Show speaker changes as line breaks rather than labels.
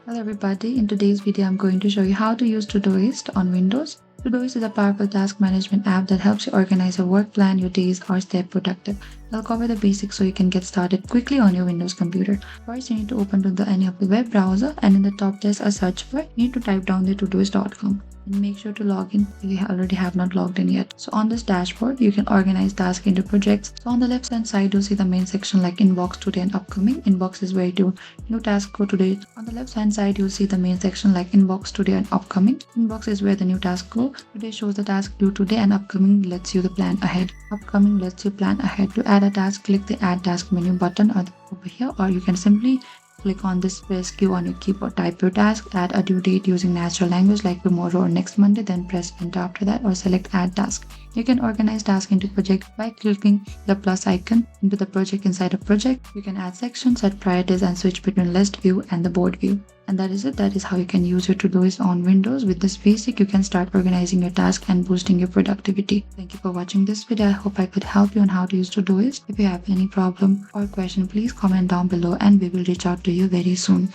Hello everybody, in today's video I'm going to show you how to use Todoist on Windows. Todoist is a powerful task management app that helps you organize your work, plan your days, or stay productive. I'll cover the basics so you can get started quickly on your Windows computer. First, you need to open to any of the web browser, and in the top there's a search bar. You need to type down the todoist.com. And make sure to log in if you already have not logged in yet. So on this dashboard, you can organize tasks into projects. So on the left hand side, you'll see the main section like inbox, today, and upcoming. Inbox is where you do new task for today. On the left hand side, you'll see the main section like inbox, today, and upcoming. Inbox is where the new task go. Today shows the task due today, and upcoming lets you the plan ahead. Upcoming lets you plan ahead. To add a task, click the add task menu button over here, or you can simply click on this press Q on your keyboard. Type your task, add a due date using natural language like tomorrow or next Monday, then press enter after that, or select add task. You can organize tasks into project by clicking the plus icon into the project inside a project. You can add sections, set priorities, and switch between list view and the board view. And that is it. That is how you can use your Todoist on Windows. With this basic, you can start organizing your task and boosting your productivity. Thank you for watching this video. I hope I could help you on how to use Todoist. If you have any problem or question, please comment down below and we will reach out to you very soon.